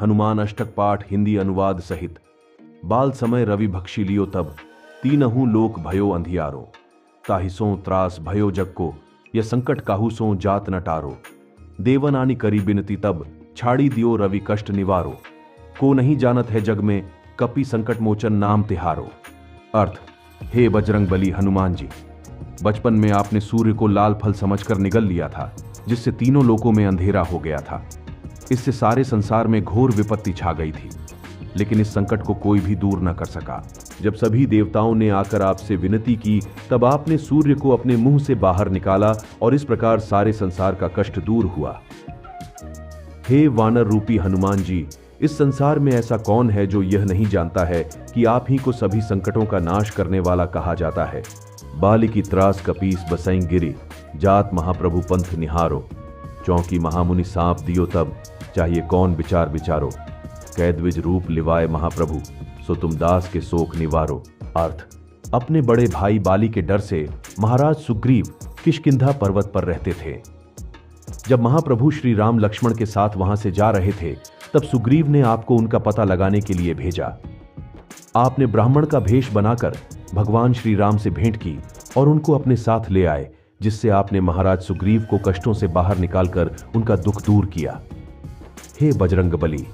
हनुमान अष्टक पाठ हिंदी अनुवाद सहित। बाल समय रवि भक्षी लियो तब, तीनहु लोक भयो अंधियारो। ताहिसों त्रास भयो जग को, यह संकट काहू जात न टारो। देवन आनी करी बिनती तब, छाड़ी दियो रवि कष्ट निवारो। को नहीं जानत है जग में, कपि संकट मोचन नाम तिहारो। अर्थ, हे बजरंग बली हनुमान जी, बचपन में आपने सूर्य को लाल फल समझकर निगल लिया था, जिससे तीनों लोकों में अंधेरा हो गया था। इससे सारे संसार में घोर विपत्ति छा गई थी, लेकिन इस संकट को कोई भी दूर न कर सका। जब सभी देवताओं ने आकर आपसे विनती की, तब आपने सूर्य को अपने मुंह से बाहर निकाला और इस प्रकार सारे संसार का कष्ट दूर हुआ। हे वानर रूपी हनुमान जी, इस संसार में ऐसा कौन है जो यह नहीं जानता है कि आप ही को सभी संकटों का नाश करने वाला कहा जाता है। बाली की त्रास कपीस बसई गिरी, जात महाप्रभु पंथ निहारो। चौंकी महामुनि सांप दियो तब, चाहिए कौन विचार विचारो। कैदविज रूप लिवाए महाप्रभु, सो तुम दास के शोक निवारो। अर्थ, अपने बड़े भाई बाली के डर से महाराज सुग्रीव किष्किंधा पर्वत पर रहते थे। जब महाप्रभु श्री राम लक्ष्मण के साथ वहां से जा रहे थे, तब सुग्रीव ने आपको उनका पता लगाने के लिए भेजा। आपने ब्राह्मण का भेष बनाकर भगवान श्री राम से भेंट की और उनको अपने साथ ले आए, जिससे आपने महाराज सुग्रीव को कष्टों से बाहर निकालकर उनका दुख दूर किया। हे बजरंग बली,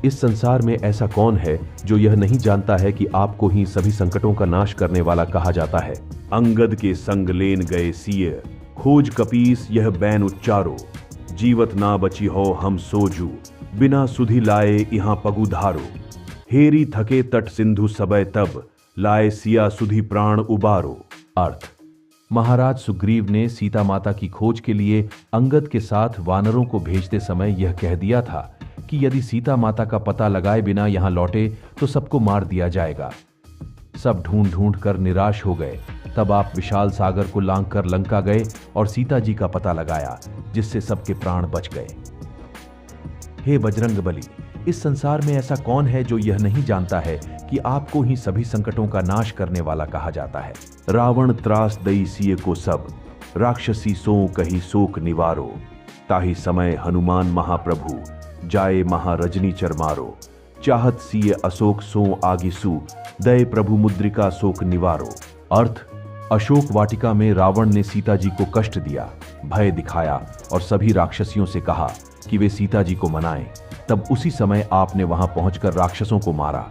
इस संसार में ऐसा कौन है जो यह नहीं जानता है कि आपको ही सभी संकटों का नाश करने वाला कहा जाता है। अंगद के संग लेन गए सिय, खोज कपीस यह बैन उच्चारो। जीवत ना बची हो हम सोजू, बिना सुधि लाए यहाँ पगुधारो। हेरी थके तट सिंधु सबय तब, लाए सिया सुधि प्राण उबारो। अर्थ, महाराज सुग्रीव ने सीता माता की खोज के लिए अंगद के साथ वानरों को भेजते समय यह कह दिया था कि यदि सीता माता का पता लगाए बिना यहां लौटे तो सबको मार दिया जाएगा। सब ढूंढ ढूंढ कर निराश हो गए। तब आप विशाल सागर को लांघ कर लंका गए और सीता जी का पता लगाया, जिससे सबके प्राण बच गए। हे बजरंग बली, इस संसार में ऐसा कौन है जो यह नहीं जानता है कि आपको ही सभी संकटों का नाश करने वाला कहा जाता है। रावण त्रास दई सिय को सब, राक्षसी सो कही शोक निवारो। ताहि समय हनुमान महाप्रभु, जाए महारजनी चरमारो। चाहत सिय अशोक सो आगिसु, दय प्रभु मुद्रिका शोक निवारो। अर्थ, अशोक वाटिका में रावण ने सीता जी को कष्ट दिया, भय दिखाया और सभी राक्षसियों से कहा कि वे सीता जी को मनाएं। तब उसी समय आपने वहां पहुंचकर राक्षसों को मारा।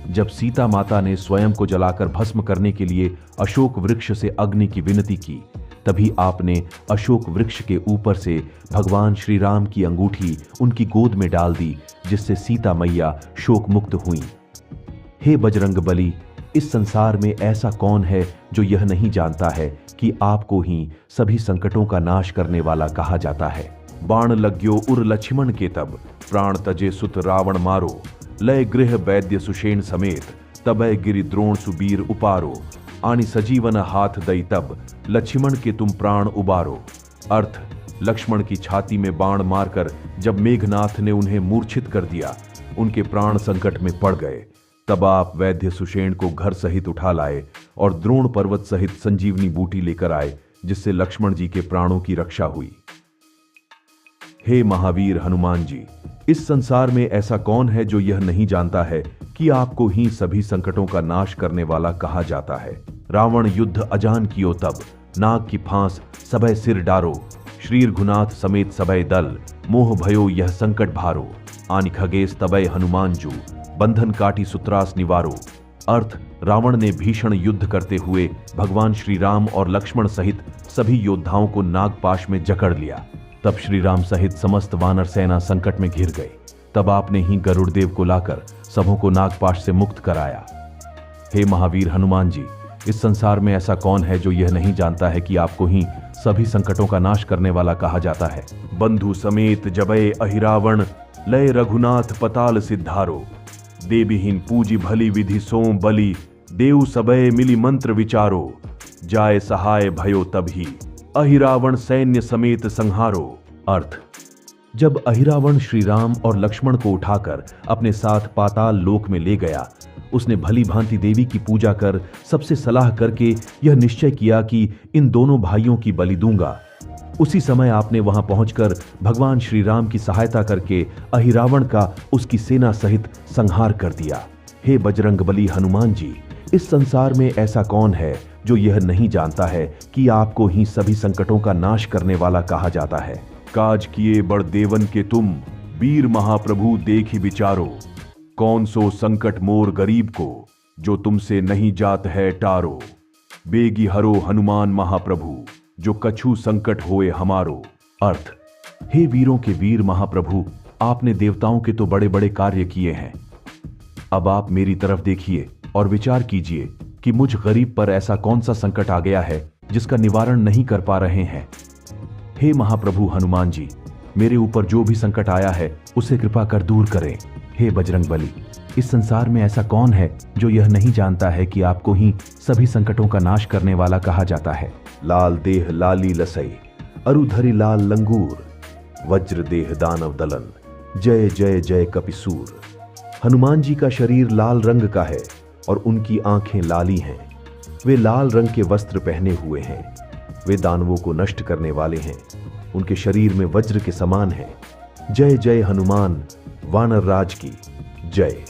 जब सीता माता ने स्वयं को जलाकर भस्म करने के लिए अशोक वृक्ष से अग्नि की विनती की, तभी आपने अशोक वृक्ष के ऊपर से भगवान श्री राम की अंगूठी उनकी गोद में डाल दी, जिससे सीता मैया शोक मुक्त हुई। हे बजरंग बली, इस संसार में ऐसा कौन है जो यह नहीं जानता है कि आपको ही सभी संकटों का नाश करने वाला कहा जाता है। बाण लग्यो उर लक्ष्मण के तब, प्राण तजे सुत रावण मारो। लय गृह वैद्य सुषेण समेत, तबय गिरि द्रोण सुबीर उपारो। आनि सजीवन हाथ दई तब, लक्ष्मण के तुम प्राण उबारो। अर्थ, लक्ष्मण की छाती में बाण मारकर जब मेघनाथ ने उन्हें मूर्छित कर दिया, उनके प्राण संकट में पड़ गए। तब आप वैद्य सुषेण को घर सहित उठा लाए और द्रोण पर्वत सहित संजीवनी बूटी लेकर आए, जिससे लक्ष्मण जी के प्राणों की रक्षा हुई। हे महावीर हनुमान जी, इस संसार में ऐसा कौन है जो यह नहीं जानता है कि आपको ही सभी संकटों का नाश करने वाला कहा जाता है। रावण युद्ध अजान कियो तब, नाग की फांस सबय सिर डारो। श्री रघुनाथ समेत सबय दल, मोह भयो यह संकट भारो। आनि खगेश तबय हनुमान जू, बंधन काटी सुत्रास निवारो। अर्थ, रावण ने भीषण युद्ध करते हुए भगवान श्री राम और लक्ष्मण सहित सभी योद्धाओं को नागपाश में जकड़ लिया। तब श्री राम सहित समस्त वानर सेना संकट में घिर गई। तब आपने ही गरुड़देव को लाकर सबों को नागपाश से मुक्त कराया। हे महावीर हनुमान जी, इस संसार में ऐसा कौन है जो यह नहीं जानता है कि आपको ही सभी संकटों का नाश करने वाला कहा जाता है। बंधु समेत जबय अहिरावण, लय रघुनाथ पताल सिद्धारो। देवहीन पूजी भली विधि सोम बलि, देव सबय मिली मंत्र विचारो। जाय सहाय भयो तभी, अहिरावण सैन्य समेत संहारो। अर्थ, जब अहिरावण श्री राम और लक्ष्मण को उठाकर अपने साथ पाताल लोक में ले गया, उसने भली भांति देवी की पूजा कर सबसे सलाह करके यह निश्चय किया कि इन दोनों भाइयों की बलि दूंगा। उसी समय आपने वहां पहुंचकर भगवान श्री राम की सहायता करके अहिरावण का उसकी सेना सहित संहार कर दिया। हे बजरंगबली हनुमान जी, इस संसार में ऐसा कौन है जो यह नहीं जानता है कि आपको ही सभी संकटों का नाश करने वाला कहा जाता है। काज किए बड़ देवन के तुम, वीर महाप्रभु देखी विचारो, कौन सो संकट मोर गरीब को, जो तुमसे नहीं जात है टारो। बेगी हरो हनुमान महाप्रभु, जो कछु संकट होए हमारो। अर्थ, हे वीरों के वीर महाप्रभु, आपने देवताओं के तो बड़े बड़े कार्य किए हैं। अब आप मेरी तरफ देखिए और विचार कीजिए कि मुझ गरीब पर ऐसा कौन सा संकट आ गया है जिसका निवारण नहीं कर पा रहे हैं। हे महाप्रभु हनुमान जी, मेरे ऊपर जो भी संकट आया है उसे कृपा कर दूर करें। हे बजरंगबली, इस संसार में ऐसा कौन है जो यह नहीं जानता है कि आपको ही सभी संकटों का नाश करने वाला कहा जाता है। लाल देह लाली लसई, अरुधरी लाल लंगूर, वज्र देह दानव दलन, जय जय जय कपिसूर। हनुमान जी का शरीर लाल रंग का है और उनकी आंखें लाली हैं। वे लाल रंग के वस्त्र पहने हुए हैं। वे दानवों को नष्ट करने वाले हैं। उनके शरीर में वज्र के समान है। जय जय हनुमान वानर राज की जय।